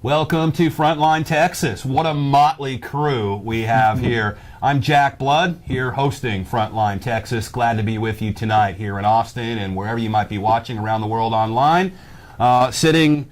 Welcome to Frontline, Texas. What a motley crew we have here. I'm Jack Blood, here hosting Frontline, Texas. Glad to be with you tonight here in Austin and wherever you might be watching around the world online. Sitting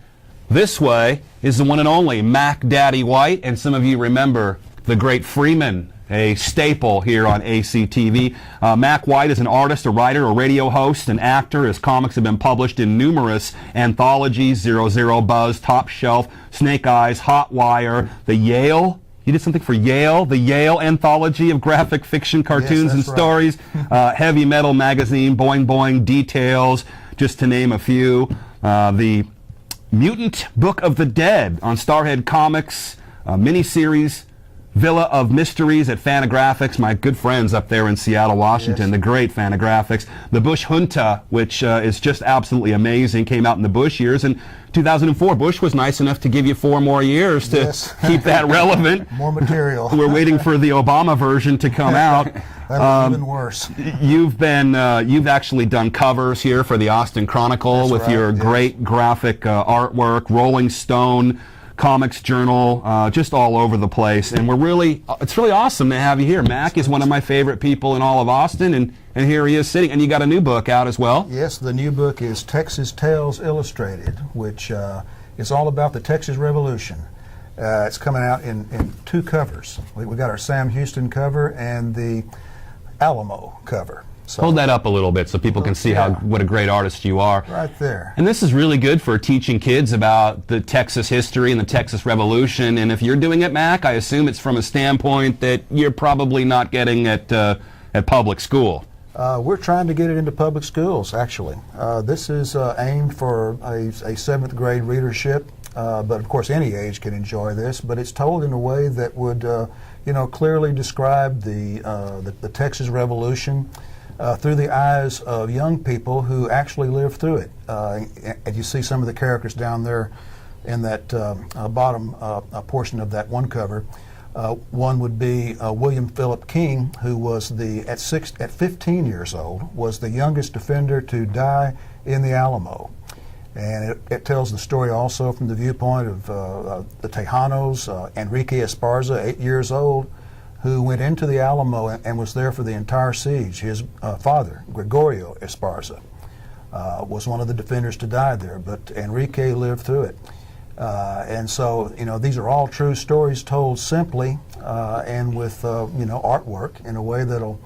this way is the one and only Mack Daddy White, and some of you remember the great Freeman, a staple here on ACTV. Mack White is an artist, a writer, a radio host, an actor. His comics have been published in numerous anthologies: 00 Buzz, Top Shelf, Snake Eyes, Hot Wire, the Yale. You did something for Yale, the Yale Anthology of Graphic Fiction Cartoons and Stories, Heavy Metal Magazine, Boing Boing, Details, just to name a few. The Mutant Book of the Dead on Starhead Comics, miniseries, Villa of Mysteries at Fantagraphics, my good friends up there in Seattle, Washington, the great Fantagraphics. The Bush Junta, which is just absolutely amazing, came out in the Bush years. In 2004, Bush was nice enough to give you 4 more years to keep that relevant. More material. We're waiting for the Obama version to come out. That'll be even worse. You've actually done covers here for the Austin Chronicle with your great graphic artwork, Rolling Stone, Comics Journal, just all over the place, and it's really awesome to have you here. Mack is one of my favorite people in all of Austin, and here he is sitting, and you got a new book out as well. Yes, the new book is Texas Tales Illustrated, which is all about the Texas Revolution. It's coming out in 2 covers. We got our Sam Houston cover and the Alamo cover. So, hold that up a little bit so people can see what a great artist you are. Right there. And this is really good for teaching kids about the Texas history and the Texas Revolution. And if you're doing it, Mack, I assume it's from a standpoint that you're probably not getting at public school. We're trying to get it into public schools, actually. This is aimed for a 7th grade readership, but of course any age can enjoy this. But it's told in a way that would, clearly describe the Texas Revolution. Through the eyes of young people who actually lived through it. And you see some of the characters down there in that bottom portion of that one cover. One would be William Philip King, who was at 15 years old, was the youngest defender to die in the Alamo. And it tells the story also from the viewpoint of the Tejanos, Enrique Esparza, 8 years old, who went into the Alamo and was there for the entire siege. His father, Gregorio Esparza, was one of the defenders to die there, but Enrique lived through it. And so, these are all true stories told simply and with, artwork in a way that'll,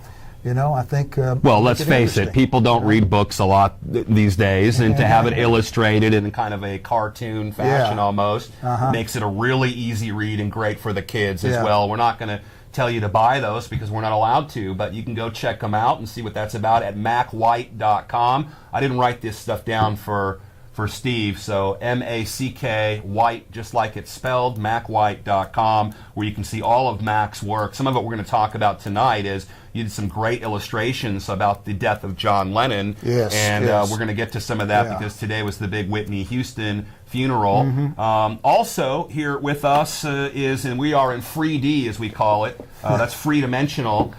I think... well, let's face it, people don't read books a lot these days, and to have it illustrated in kind of a cartoon fashion almost makes it a really easy read and great for the kids as well. We're not going to tell you to buy those because we're not allowed to, but you can go check them out and see what that's about at mackwhite.com. I didn't write this stuff down for Steve, so M-A-C-K, White, just like it's spelled, mackwhite.com, where you can see all of Mack's work. Some of it we're going to talk about tonight is you did some great illustrations about the death of John Lennon, and we're going to get to some of that because today was the big Whitney Houston funeral. Also here with us and we are in 3D as we call it, that's three-dimensional,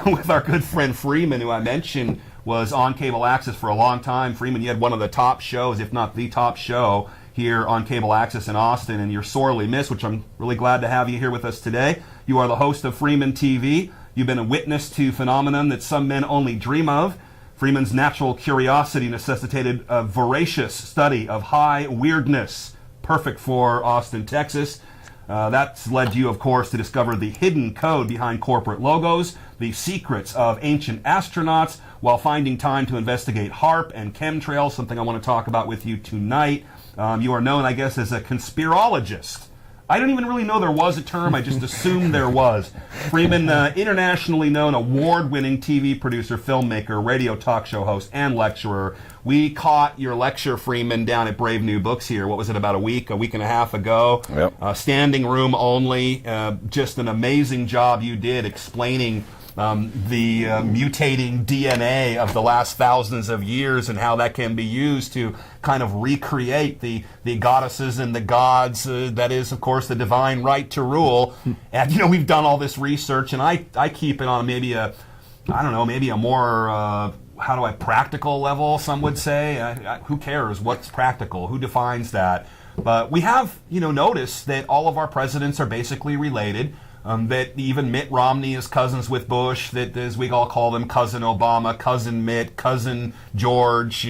with our good friend Freeman, who I mentioned was on cable access for a long time. Freeman, you had one of the top shows, if not the top show, here on cable access in Austin, and you're sorely missed, which I'm really glad to have you here with us today. You are the host of Freeman TV. You've been a witness to phenomenon that some men only dream of. Freeman's natural curiosity necessitated a voracious study of high weirdness, perfect for Austin, Texas. That's led you, of course, to discover the hidden code behind corporate logos, the secrets of ancient astronauts, while finding time to investigate HARP and chemtrails, something I want to talk about with you tonight. You are known, I guess, as a conspirologist. I didn't even really know there was a term. I just assumed there was. Freeman, internationally known award-winning TV producer, filmmaker, radio talk show host, and lecturer. We caught your lecture, Freeman, down at Brave New Books here. What was it, about a week and a half ago? Yep. Standing room only. Just an amazing job you did explaining the mutating DNA of the last thousands of years and how that can be used to kind of recreate the goddesses and the gods. That is, of course, the divine right to rule. And, we've done all this research, and I keep it on maybe a more, practical level, some would say. Who cares what's practical? Who defines that? But we have, noticed that all of our presidents are basically related. That even Mitt Romney is cousins with Bush, that as we all call them, cousin Obama, cousin Mitt, cousin George.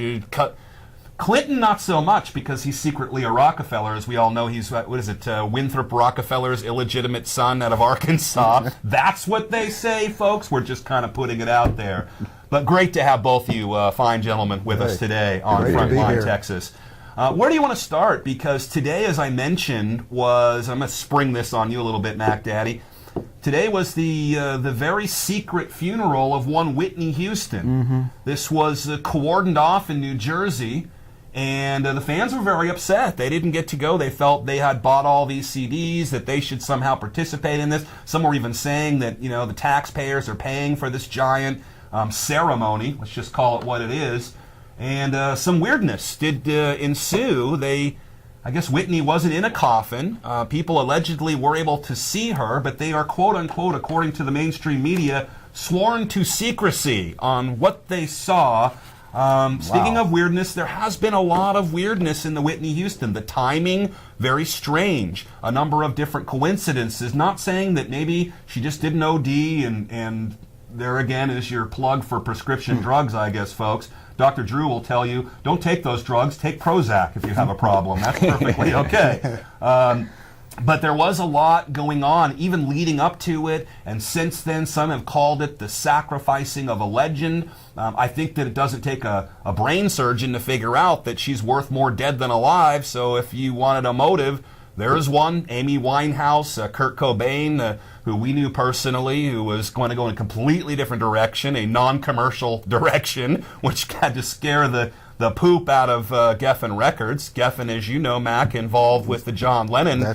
Clinton, not so much, because he's secretly a Rockefeller. As we all know, he's, Winthrop Rockefeller's illegitimate son out of Arkansas. That's what they say, folks. We're just kind of putting it out there. But great to have both you fine gentlemen with us today on Frontline Texas. Where do you want to start? Because today, as I mentioned, I'm going to spring this on you a little bit, Mac Daddy. Today was the very secret funeral of one Whitney Houston. Mm-hmm. This was cordoned off in New Jersey, and the fans were very upset. They didn't get to go. They felt they had bought all these CDs, that they should somehow participate in this. Some were even saying that, the taxpayers are paying for this giant ceremony. Let's just call it what it is. And some weirdness did ensue. I guess Whitney wasn't in a coffin. People allegedly were able to see her, but they are, quote unquote, according to the mainstream media, sworn to secrecy on what they saw. Speaking of weirdness, there has been a lot of weirdness in the Whitney Houston. The timing, very strange. A number of different coincidences. Not saying that maybe she just didn't OD, and there again is your plug for prescription drugs, I guess, folks. Dr. Drew will tell you, don't take those drugs, take Prozac if you have a problem. That's perfectly okay. But there was a lot going on, even leading up to it, and since then some have called it the sacrificing of a legend. I think that it doesn't take a brain surgeon to figure out that she's worth more dead than alive, so if you wanted a motive, there is one. Amy Winehouse, Kurt Cobain, who we knew personally, who was going to go in a completely different direction, a non-commercial direction, which had to scare the poop out of Geffen Records. Geffen, as you know, Mac, involved with the John Lennon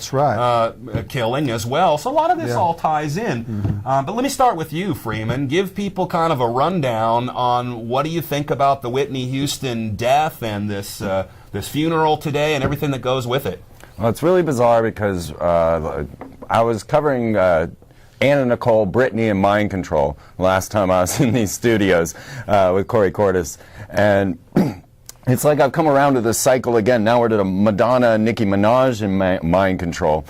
killing as well. So a lot of this all ties in. Mm-hmm. But let me start with you, Freeman. Give people kind of a rundown on what do you think about the Whitney Houston death and this funeral today and everything that goes with it. Well, it's really bizarre because I was covering Anna Nicole, Britney, and Mind Control last time I was in these studios with Corey Cordes. And it's like I've come around to this cycle again. Now we're to Madonna, Nicki Minaj, and Mind Control.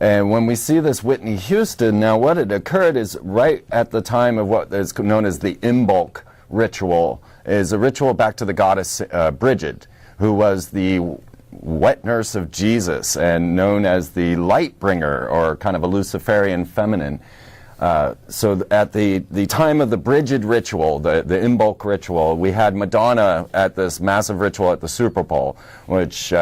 And when we see this Whitney Houston, now what had occurred is right at the time of what is known as the Imbolc ritual, is a ritual back to the goddess Bridget, who was the wet nurse of Jesus and known as the light bringer, or kind of a Luciferian feminine. So at the time of the Bridget ritual, the Imbolc ritual, we had Madonna at this massive ritual at the Super Bowl, which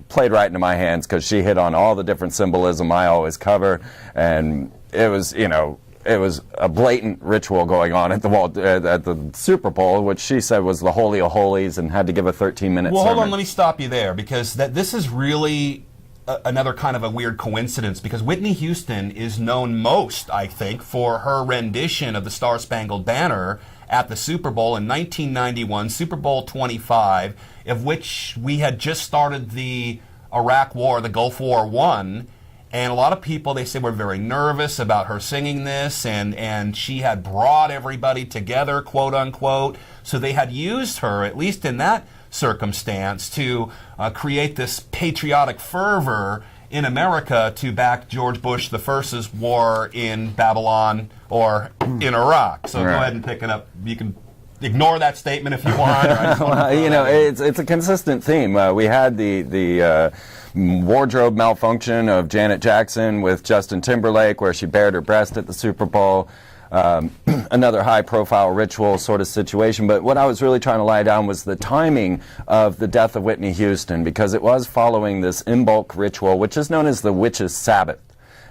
played right into my hands because she hit on all the different symbolism I always cover, and it was, it was a blatant ritual going on at the Super Bowl, which she said was the Holy of Holies, and had to give a 13-minute sermon. Well, hold on, let me stop you there, because this is really another kind of a weird coincidence, because Whitney Houston is known most, I think, for her rendition of the Star-Spangled Banner at the Super Bowl in 1991, Super Bowl 25, of which we had just started the Iraq War, the Gulf War I. And a lot of people, they say, were very nervous about her singing this, and she had brought everybody together, quote unquote. So they had used her, at least in that circumstance, to create this patriotic fervor in America to back George Bush I's war in Babylon or in Iraq. So go ahead and pick it up. You can ignore that statement if you want. It's a consistent theme. We had the wardrobe malfunction of Janet Jackson with Justin Timberlake, where she bared her breast at the Super Bowl. Another high-profile ritual sort of situation. But what I was really trying to lie down was the timing of the death of Whitney Houston, because it was following this Imbolc ritual, which is known as the Witches' Sabbath.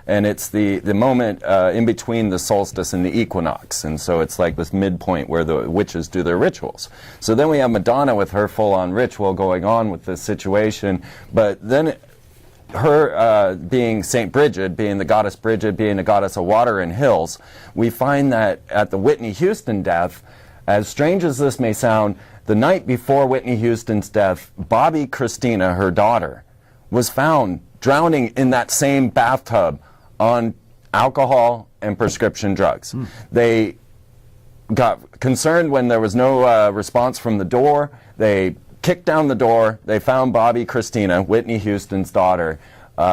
And it's the moment in between the solstice and the equinox. And so it's like this midpoint where the witches do their rituals. So then we have Madonna with her full-on ritual going on with this situation. But then her being St. Bridget, being the goddess Bridget, being the goddess of water and hills, we find that at the Whitney Houston death, as strange as this may sound, the night before Whitney Houston's death, Bobby Christina, her daughter, was found drowning in that same bathtub on alcohol and prescription drugs. They got concerned when there was no response from the door. They kicked down the door. They found Bobby Christina, Whitney Houston's daughter,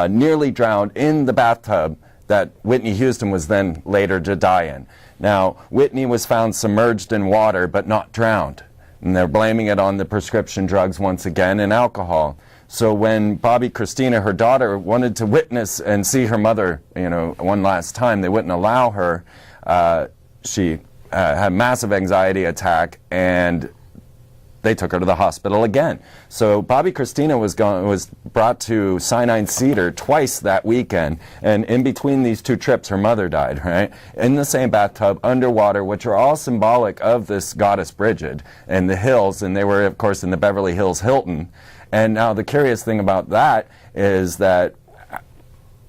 nearly drowned in the bathtub that Whitney Houston was then later to die in. Now, Whitney was found submerged in water but not drowned. And they're blaming it on the prescription drugs once again and alcohol. So when Bobby Christina, her daughter, wanted to witness and see her mother, one last time, they wouldn't allow her. She had a massive anxiety attack, and they took her to the hospital again. So Bobby Christina was brought to Sinai Cedar twice that weekend, and in between these two trips, her mother died, right? In the same bathtub, underwater, which are all symbolic of this goddess Bridget and the hills, and they were, of course, in the Beverly Hills Hilton. And now the curious thing about that is that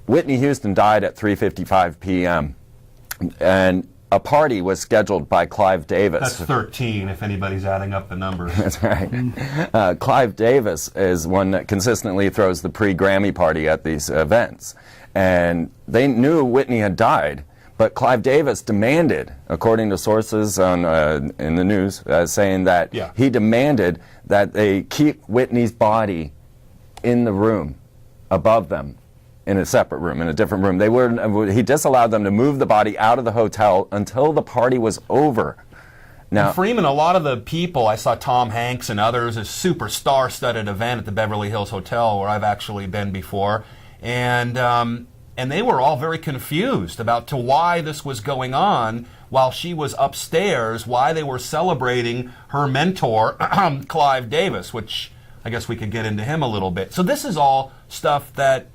Whitney Houston died at 3:55 p.m. and a party was scheduled by Clive Davis. That's 13, if anybody's adding up the numbers. That's right. Clive Davis is one that consistently throws the pre-Grammy party at these events. And they knew Whitney had died, but Clive Davis demanded, according to sources in the news, saying that he demanded that they keep Whitney's body in the room above them, in a separate room, in a different room. He disallowed them to move the body out of the hotel until the party was over. Now, and Freeman, a lot of the people, I saw Tom Hanks and others, a super star-studded event at the Beverly Hills Hotel where I've actually been before, and they were all very confused about to why this was going on while she was upstairs, why they were celebrating her mentor, Clive Davis, which I guess we could get into him a little bit. So this is all stuff that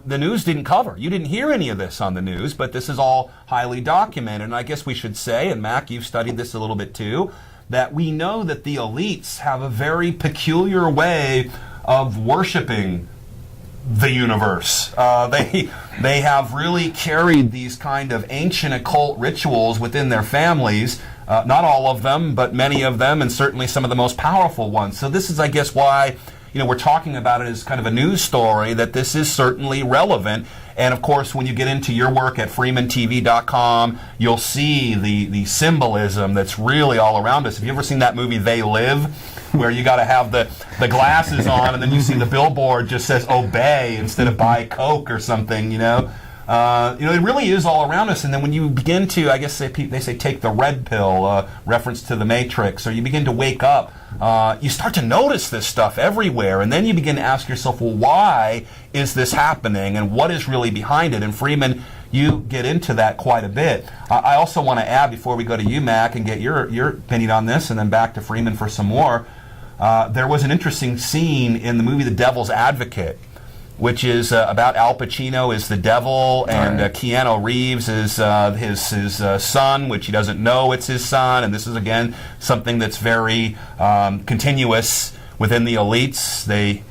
the news didn't cover. You didn't hear any of this on the news, but this is all highly documented. And I guess we should say, and Mack, you've studied this a little bit too, that we know that the elites have a very peculiar way of worshiping the universe. They have really carried these kind of ancient occult rituals within their families. Not all of them, but many of them, and certainly some of the most powerful ones. So this is, I guess, why we're talking about it as kind of a news story, that this is certainly relevant. And of course, when you get into your work at freemantv.com, you'll see the symbolism that's really all around us. Have you ever seen that movie They Live, where you got to have the glasses on and then you see the billboard just says obey instead of buy Coke or something, it really is all around us. And then when you begin to, I guess they say take the red pill, reference to the Matrix, or you begin to wake up, you start to notice this stuff everywhere. And then you begin to ask yourself, well, why is this happening? And what is really behind it? And Freeman, you get into that quite a bit. I also want to add, before we go to you, Mack, and get your opinion on this, and then back to Freeman for some more, there was an interesting scene in the movie The Devil's Advocate, which is about Al Pacino is the devil, and Keanu Reeves is his son, which he doesn't know it's his son. And this is, again, something that's very continuous within the elites.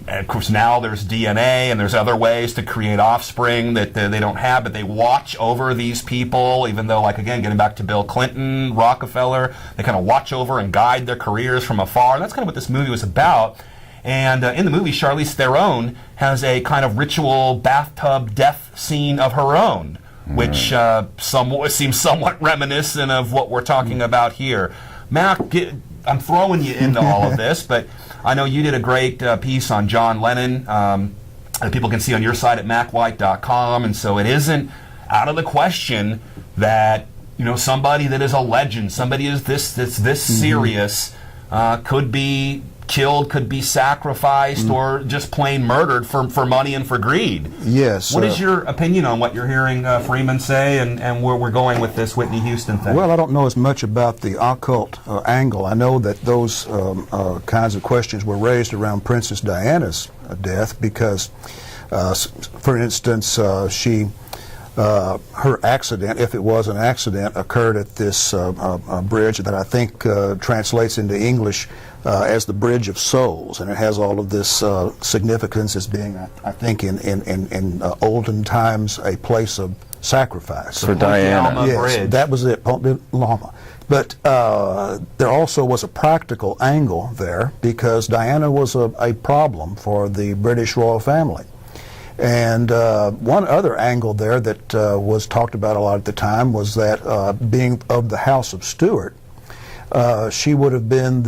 Of course, now there's DNA and there's other ways to create offspring that they don't have, but they watch over these people, even though, like, again, getting back to Bill Clinton, Rockefeller, they kind of watch over and guide their careers from afar. And that's kind of what this movie was about. And in the movie, Charlize Theron has a kind of ritual bathtub death scene of her own, which seems somewhat reminiscent of what we're talking about here. Mack, I'm throwing you into all of this, but I know you did a great piece on John Lennon that people can see on your site at mackwhite.com, and so it isn't out of the question that somebody that is a legend, somebody that's this serious, could be killed, could be sacrificed, or just plain murdered for money and for greed. Yes. What is your opinion on what you're hearing Freeman say, and where we're going with this Whitney Houston thing? Well, I don't know as much about the occult angle. I know that those kinds of questions were raised around Princess Diana's death because, for instance, her accident, if it was an accident, occurred at this bridge that I think translates into English as the Bridge of Souls, and it has all of this significance as being, I think, in olden times, a place of sacrifice. For Diana. Yes, Bridge. that was it, Ponte de Lama. But there also was a practical angle there because Diana was a problem for the British royal family. And one other angle there that was talked about a lot at the time was that being of the House of Stuart, she would have been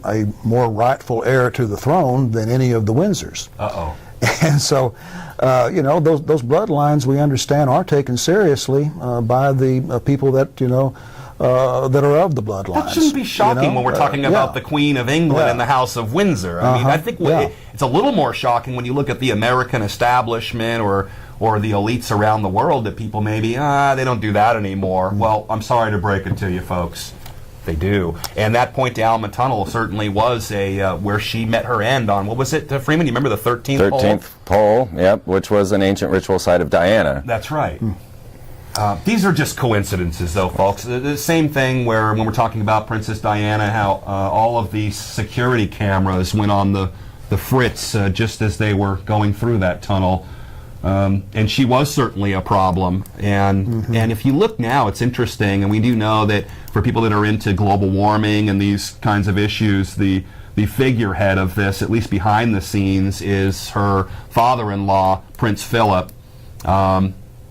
a more rightful heir to the throne than any of the Windsors. Uh-oh. And so, those bloodlines, we understand, are taken seriously by the people that, that are of the bloodlines. That shouldn't be shocking when we're talking about the Queen of England and the House of Windsor. I mean, I think it's a little more shocking when you look at the American establishment or the elites around the world, that people maybe, they don't do that anymore. Well, I'm sorry to break it to you folks. They do. And that Point de Alma tunnel certainly was where she met her end on, what was it, Freeman? You remember the 13th pole? 13th pole, yep, which was an ancient ritual site of Diana. That's right. These are just coincidences, though, folks. The same thing when we're talking about Princess Diana, how all of these security cameras went on the fritz just as they were going through that tunnel. And she was certainly a problem. And if you look now, it's interesting, and we do know that for people that are into global warming and these kinds of issues, the figurehead of this, at least behind the scenes, is her father-in-law, Prince Philip.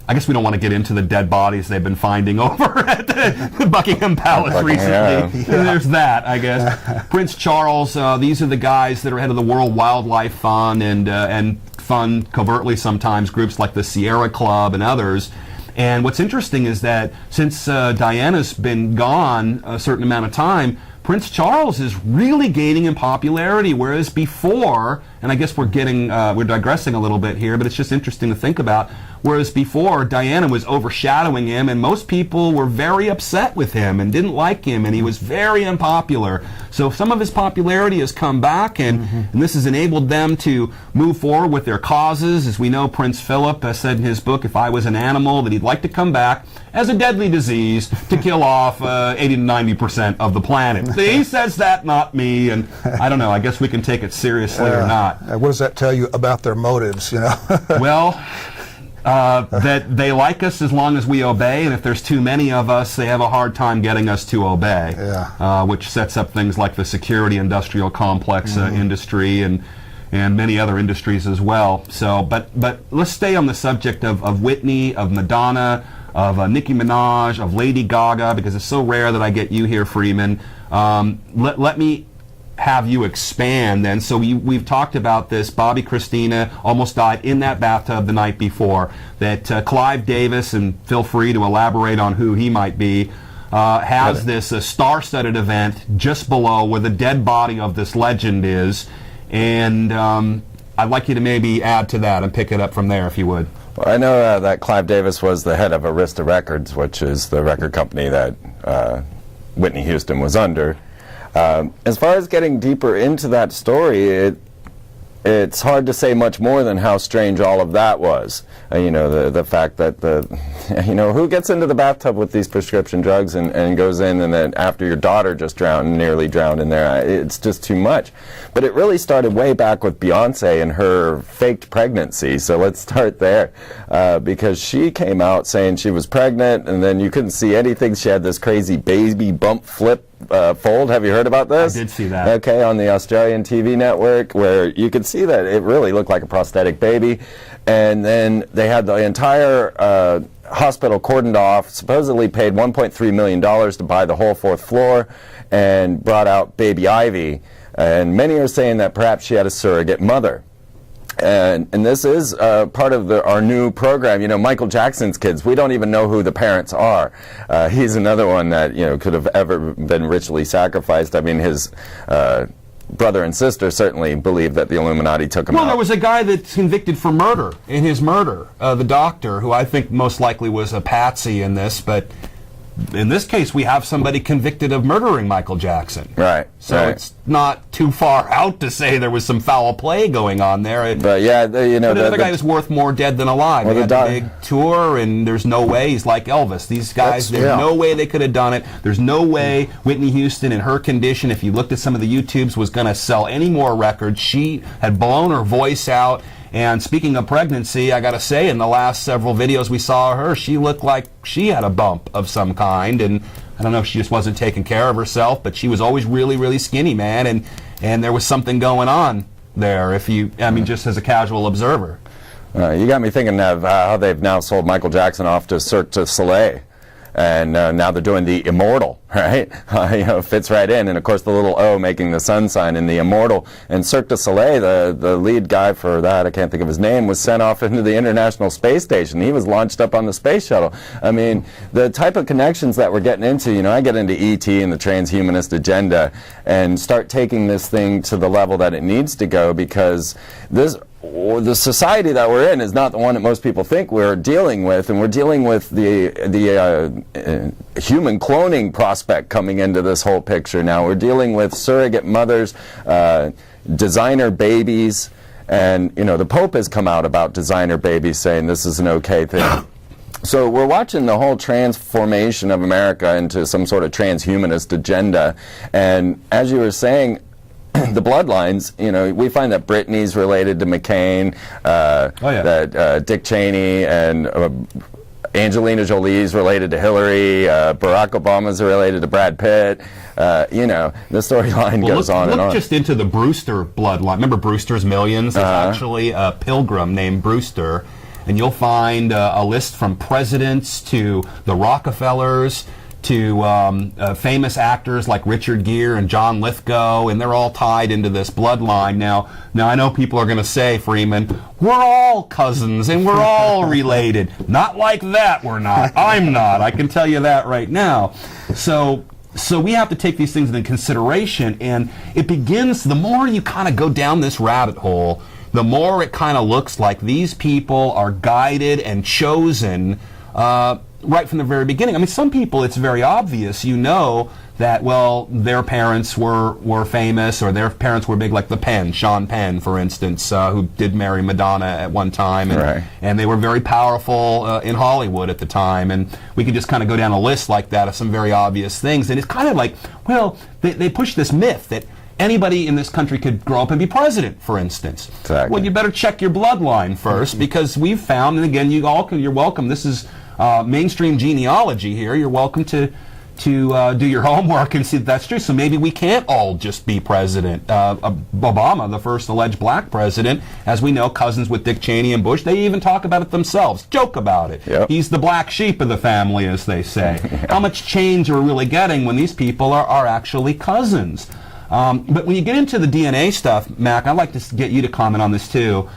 I guess we don't want to get into the dead bodies they've been finding over at the Buckingham Palace recently. Yeah. There's that, I guess. Prince Charles, these are the guys that are head of the World Wildlife Fund and fund covertly sometimes groups like the Sierra Club and others. And what's interesting is that since Diana's been gone a certain amount of time, Prince Charles is really gaining in popularity, whereas before, and I guess we're digressing a little bit here, but it's just interesting to think about, whereas before Diana was overshadowing him, and most people were very upset with him and didn't like him, and he was very unpopular. So some of his popularity has come back, and this has enabled them to move forward with their causes. As we know, Prince Philip said in his book, If I Was an Animal, that he'd like to come back as a deadly disease to kill off 80 to 90% of the planet. He says that, not me, and I don't know, I guess we can take it seriously or not. What does that tell you about their motives, Well, that they like us as long as we obey, and if there's too many of us, they have a hard time getting us to obey, which sets up things like the security industrial complex industry and many other industries as well. So, but let's stay on the subject of Whitney, of Madonna, of Nicki Minaj, of Lady Gaga, because it's so rare that I get you here, Freeman. Let me have you expand then. So we've talked about this. Bobby Christina almost died in that bathtub the night before. That Clive Davis, and feel free to elaborate on who he might be, has this star-studded event just below where the dead body of this legend is. And I'd like you to maybe add to that and pick it up from there, if you would. Well, I know that Clive Davis was the head of Arista Records, which is the record company that Whitney Houston was under. As far as getting deeper into that story, it's hard to say much more than how strange all of that was. The fact that who gets into the bathtub with these prescription drugs and goes in, and then after your daughter just nearly drowned in there, it's just too much. But it really started way back with Beyonce and her faked pregnancy. So let's start there, because she came out saying she was pregnant, and then you couldn't see anything. She had this crazy baby bump flip fold. Have you heard about this? I did see that. Okay, on the Australian TV network, where you could see that it really looked like a prosthetic baby. And then they had the entire hospital cordoned off, supposedly paid $1.3 million to buy the whole 4th floor, and brought out baby Ivy. And many are saying that perhaps she had a surrogate mother. And this is part of our new program. Michael Jackson's kids, we don't even know who the parents are. He's another one that, could have ever been ritually sacrificed. I mean, his brother and sister certainly believe that the Illuminati took him out. Well, there was a guy that's convicted for murder, in his murder, the doctor, who I think most likely was a patsy in this, but in this case, we have somebody convicted of murdering Michael Jackson. Right. So it's not too far out to say there was some foul play going on there. But yeah, the other guy was worth more dead than alive. He had a big tour, and there's no way he's like Elvis. These guys, there's no way they could have done it. There's no way Whitney Houston, in her condition, if you looked at some of the YouTubes, was going to sell any more records. She had blown her voice out. And speaking of pregnancy, I got to say, in the last several videos we saw her, she looked like she had a bump of some kind. And I don't know if she just wasn't taking care of herself, but she was always really, really skinny, man. And there was something going on there, just as a casual observer. You got me thinking of how they've now sold Michael Jackson off to Cirque du Soleil. And now they're doing the immortal, right? Fits right in. And of course the little O making the sun sign in the immortal. And Cirque du Soleil, the lead guy for that, I can't think of his name, was sent off into the International Space Station. He was launched up on the space shuttle. I mean, the type of connections that we're getting into, I get into E.T. and the transhumanist agenda and start taking this thing to the level that it needs to go, because the society that we're in is not the one that most people think we're dealing with, and we're dealing with the human cloning prospect coming into this whole picture now. We're dealing with surrogate mothers, designer babies, and the Pope has come out about designer babies saying this is an okay thing. So we're watching the whole transformation of America into some sort of transhumanist agenda, and as you were saying, the bloodlines, we find that Brittany's related to McCain, that Dick Cheney and Angelina Jolie's related to Hillary, Barack Obama's related to Brad Pitt. The storyline goes on and on. Look just into the Brewster bloodline. Remember Brewster's Millions? There's actually a pilgrim named Brewster, and you'll find a list from presidents to the Rockefellers to famous actors like Richard Gere and John Lithgow, and they're all tied into this bloodline. Now I know people are going to say, Freeman, we're all cousins and we're all related. Not like that, we're not. I'm not. I can tell you that right now. So we have to take these things into consideration, and it begins, the more you kind of go down this rabbit hole, the more it kind of looks like these people are guided and chosen right from the very beginning. I mean, some people, it's very obvious, that, well, their parents were famous, or their parents were big, like the Penn, Sean Penn, for instance, who did marry Madonna at one time, and they were very powerful in Hollywood at the time, and we could just kind of go down a list like that of some very obvious things, and it's kind of like, well, they push this myth that anybody in this country could grow up and be president, for instance. Exactly. Well, you better check your bloodline first, because we've found, and again, you're welcome, this is mainstream genealogy here. You're welcome to do your homework and see that that's true. So maybe we can't all just be president. Obama, the first alleged black president, as we know, cousins with Dick Cheney and Bush, they even talk about it themselves, joke about it. Yep. He's the black sheep of the family, as they say. How much change are we really getting when these people are actually cousins? But when you get into the DNA stuff, Mack, I'd like to get you to comment on this too.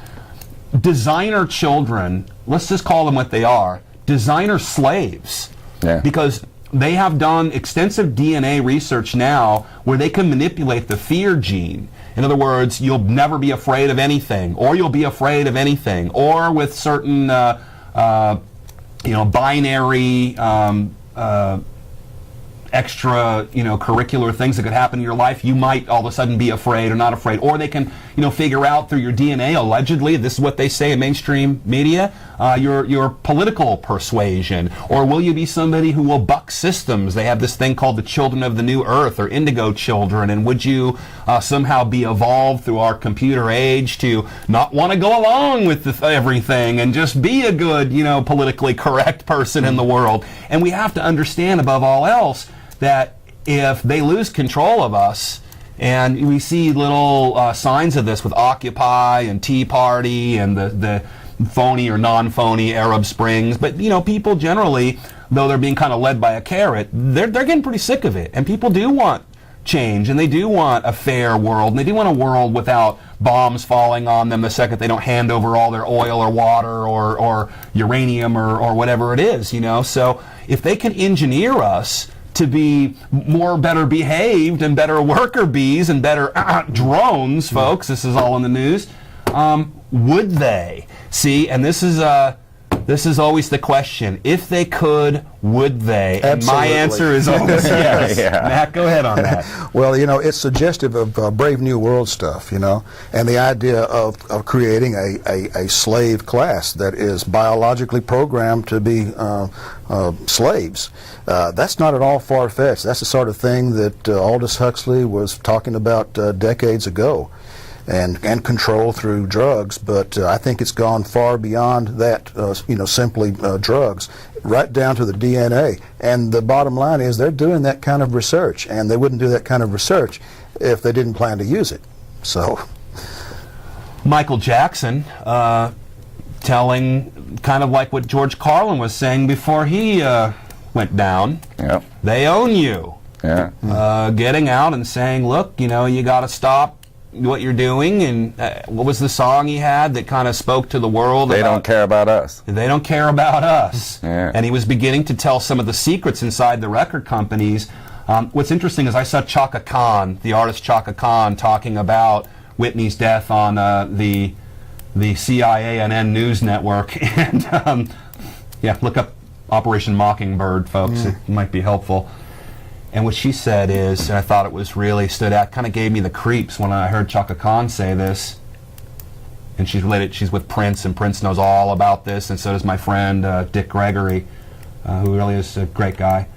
Designer children, let's just call them what they are, designer slaves. Yeah. Because they have done extensive DNA research now where they can manipulate the fear gene. In other words, you'll never be afraid of anything, or you'll be afraid of anything, or with certain binary extra curricular things that could happen in your life, you might all of a sudden be afraid or not afraid, or they can figure out through your DNA, allegedly, this is what they say in mainstream media, your political persuasion, or will you be somebody who will buck systems? They have this thing called the children of the new earth, or indigo children, and would you somehow be evolved through our computer age to not want to go along with everything and just be a good politically correct person in the world? And we have to understand above all else that if they lose control of us, and we see little signs of this with Occupy and Tea Party and the phony or non-phony Arab Springs, but people generally, though they're being kind of led by a carrot, they're getting pretty sick of it, and people do want change, and they do want a fair world, and they do want a world without bombs falling on them the second they don't hand over all their oil or water or uranium or whatever it is, So if they can engineer us to be better behaved and better worker bees and better drones, folks, this is all in the news, would they? See, and this is always the question. If they could, would they? Absolutely. And my answer is always yes. Yeah. Matt, go ahead on that. Well, it's suggestive of Brave New World stuff, and the idea of creating a slave class that is biologically programmed to be slaves. That's not at all far-fetched. That's the sort of thing that Aldous Huxley was talking about decades ago. And control through drugs, but I think it's gone far beyond that, simply drugs, right down to the DNA. And the bottom line is they're doing that kind of research, and they wouldn't do that kind of research if they didn't plan to use it. So, Michael Jackson telling kind of like what George Carlin was saying before he went down. Yep. They own you. Yeah. Getting out and saying, look, you know, you got to stop what you're doing. And what was the song he had that kind of spoke to the world? They don't care about us. They don't care about us. Yeah. And he was beginning to tell some of the secrets inside the record companies. What's interesting is I saw Chaka Khan, the artist Chaka Khan, talking about Whitney's death on the CIANN News Network. And yeah, look up Operation Mockingbird, folks. It might be helpful. And what she said is, and I thought it was really stood out, kind of gave me the creeps when I heard Chaka Khan say this. And she's related, she's with Prince, and Prince knows all about this, and so does my friend Dick Gregory, who really is a great guy.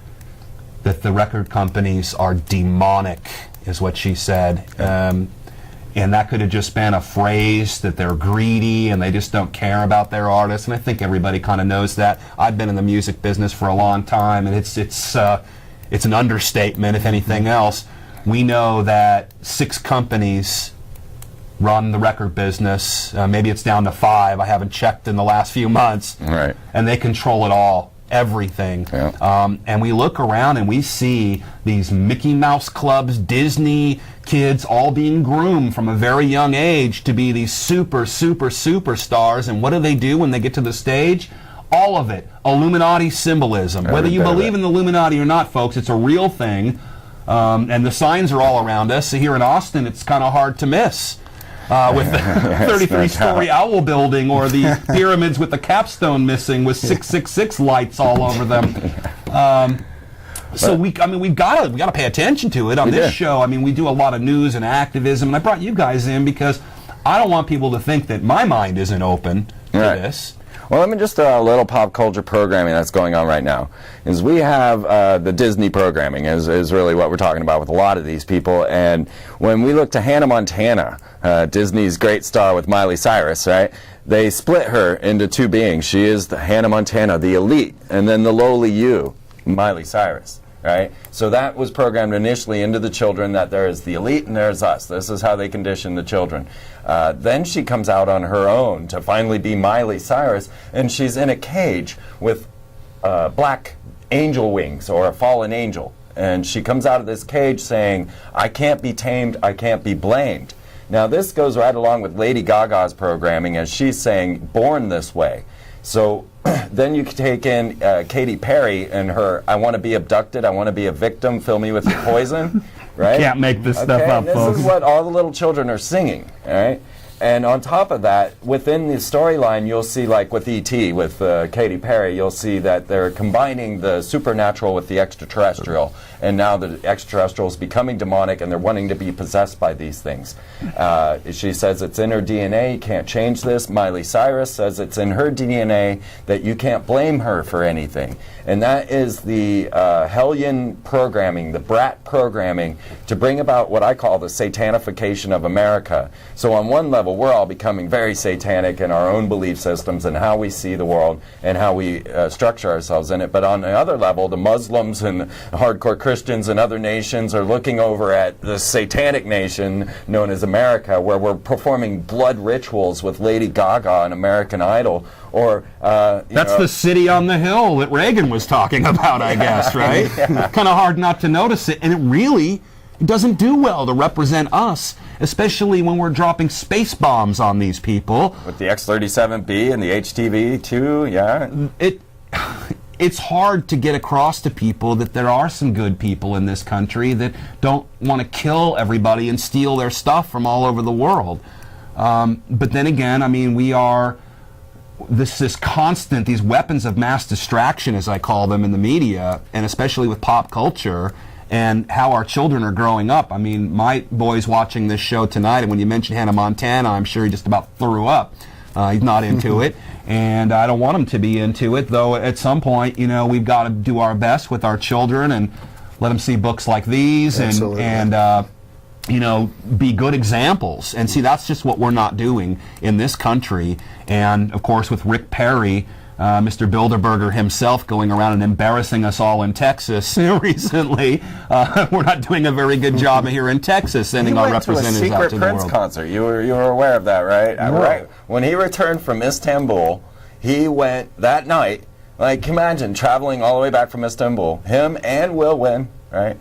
That the record companies are demonic, is what she said. And that could have just been a phrase that they're greedy and they just don't care about their artists. And I think everybody kind of knows that. I've been in the music business for a long time, and it's an understatement, if anything else. We know that 6 companies run the record business. Maybe it's down to 5. I haven't checked in the last few months. Right. And they control it all. Everything. Yeah. And we look around and we see these Mickey Mouse clubs, Disney kids all being groomed from a very young age to be these superstars. And what do they do when they get to the stage? All of it. Illuminati symbolism. Whether you believe in the Illuminati or not, folks, it's a real thing. And the signs are all around us. So here in Austin, it's kind of hard to miss. With the 33-story owl building, or the pyramids with the capstone missing with 666 lights all over them. So we've got to pay attention to it on this show. I mean, we do a lot of news and activism, and I brought you guys in because I don't want people to think that my mind isn't open to this. Well, let me just throw out a little pop culture programming that's going on right now. Is we have the Disney programming is really what we're talking about with a lot of these people. And when we look to Hannah Montana, Disney's great star with Miley Cyrus, right? They split her into 2 beings. She is the Hannah Montana, the elite, and then the lowly you, Miley Cyrus. Right? So that was programmed initially into the children, that there is the elite and there's us. This is how they condition the children. Then she comes out on her own to finally be Miley Cyrus, and she's in a cage with black angel wings, or a fallen angel. And she comes out of this cage saying, I can't be tamed, I can't be blamed. Now this goes right along with Lady Gaga's programming, as she's saying, born this way. So then you take in Katy Perry and her, I want to be abducted, I want to be a victim, fill me with your poison, right? Can't make this stuff up, folks. This is what all the little children are singing, all right? And on top of that, within the storyline, you'll see, like with E.T., with Katy Perry, you'll see that they're combining the supernatural with the extraterrestrial. And now the extraterrestrial is becoming demonic, and they're wanting to be possessed by these things. She says it's in her DNA, you can't change this. Miley Cyrus says it's in her DNA that you can't blame her for anything. And that is the hellion programming, the brat programming, to bring about what I call the satanification of America. So on one level, we're all becoming very satanic in our own belief systems and how we see the world and how we structure ourselves in it. But on the other level, the Muslims and hardcore Christians and other nations are looking over at the satanic nation known as America, where we're performing blood rituals with Lady Gaga and American Idol. Or that's the city on the hill that Reagan was talking about, I guess, right? Kind of hard not to notice it, and it really doesn't do well to represent us, especially when we're dropping space bombs on these people. With the X-37B and the HTV-2, yeah. It's hard to get across to people that there are some good people in this country that don't want to kill everybody and steal their stuff from all over the world. But then again, I mean, we are this constant, these weapons of mass distraction, as I call them in the media, and especially with pop culture, and how our children are growing up. I mean, my boy's watching this show tonight, and when you mentioned Hannah Montana, I'm sure he just about threw up. He's not into it, and I don't want him to be into it, though at some point, you know, we've got to do our best with our children and let them see books like these and you know, be good examples. And see, that's just what we're not doing in this country. And, of course, with Rick Perry, Mr. Bilderberger himself going around and embarrassing us all in Texas recently, we're not doing a very good job here in Texas sending our representatives out to the world. He went to a secret Prince concert. You were aware of that, right? No. Right. When he returned from Istanbul, he went that night, Like, imagine traveling all the way back from Istanbul. Him and Will Wynn, right,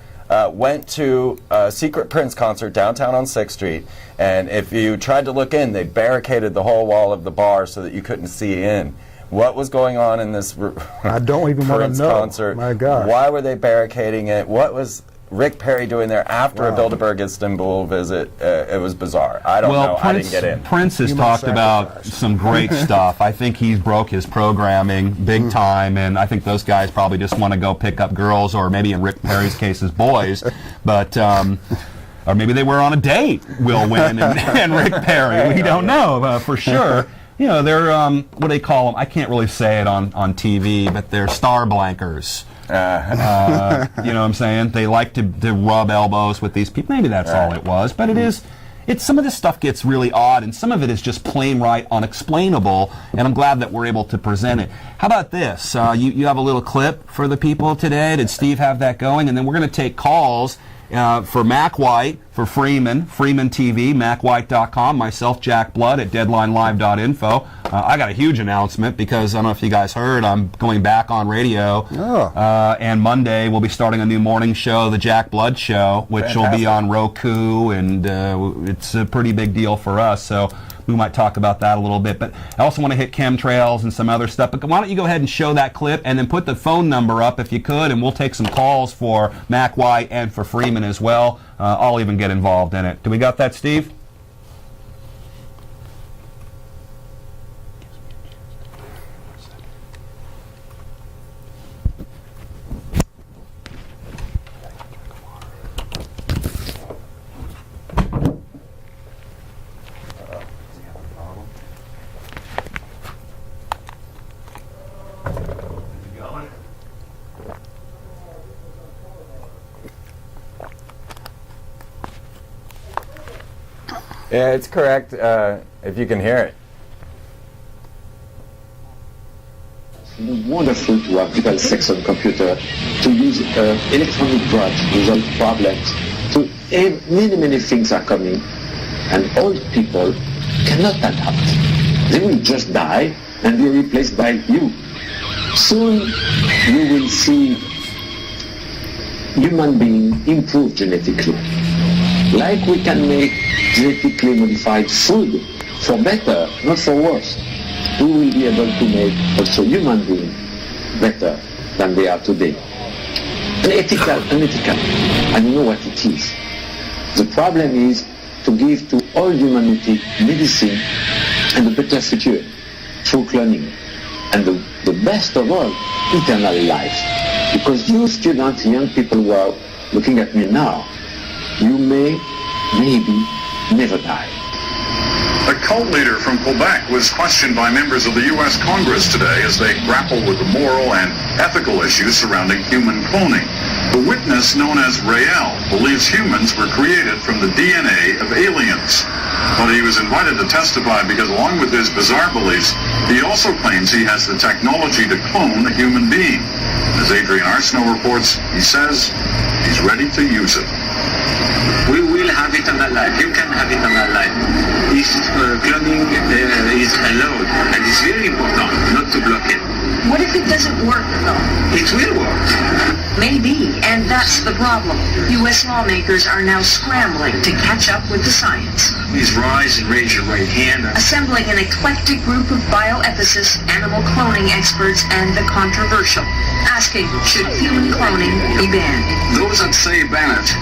went to a Secret Prince concert downtown on 6th Street, and if you tried to look in, they barricaded the whole wall of the bar so that you couldn't see in. What was going on in this I don't even want Prince to know. concert? My God. Why were they barricading it? What was Rick Perry doing there after a Bilderberg Istanbul visit? It was bizarre. I don't know. I didn't get in. Prince has talked about some great stuff. I think he's broke his programming big time, and I think those guys probably just want to go pick up girls, or maybe in Rick Perry's case, his boys. But or maybe they were on a date, Will Wynn and Rick Perry. We don't know for sure. You know, they're, what do they call them? I can't really say it on TV, but they're star blankers. You know what I'm saying? They like to rub elbows with these people. Maybe that's all it was, but it's some of this stuff gets really odd, and some of it is just plain right unexplainable, and I'm glad that we're able to present it. How about this? You have a little clip for the people today. Did Steve have that going? And then we're going to take calls for Mack White, for Freeman TV, MackWhite.com, myself, Jack Blood, at DeadlineLive.info. I got a huge announcement because I don't know if you guys heard, I'm going back on radio. And Monday we'll be starting a new morning show, the Jack Blood Show, which will be on Roku, and it's a pretty big deal for us. So we might talk about that a little bit. But I also want to hit chemtrails and some other stuff. But why don't you go ahead and show that clip and then put the phone number up if you could, and we'll take some calls for Mack White and for Freeman as well. I'll even get involved in it. Do we got that, Steve? Yeah, it's correct, if you can hear it. It's wonderful to have digital sex on computer, to use electronic drugs to resolve problems. Many things are coming, and old people cannot adapt. They will just die and be replaced by you. Soon you will see human beings improve genetically. Like we can make genetically modified food for better, not for worse. We will be able to make also human beings better than they are today. Unethical, I don't know what it is. The problem is to give to all humanity medicine and a better future through cloning. And the best of all, eternal life. Because you students, young people who are looking at me now, you may, maybe, never die. A cult leader from Quebec was questioned by members of the U.S. Congress today as they grapple with the moral and ethical issues surrounding human cloning. The witness, known as Rael, believes humans were created from the DNA of aliens. But he was invited to testify because, along with his bizarre beliefs, he also claims he has the technology to clone a human being. As Adrian Arsenault reports, he says he's ready to use it. We will have eternal life. You can have eternal life. If cloning is allowed, and it's very important not to block it. What if it doesn't work, though? It will work. Maybe, and that's the problem. U.S. lawmakers are now scrambling to catch up with the science. Please rise and raise your right hand. Assembling an eclectic group of bioethicists, animal cloning experts, and the controversial, asking, should human cloning be banned? Those that say ban it,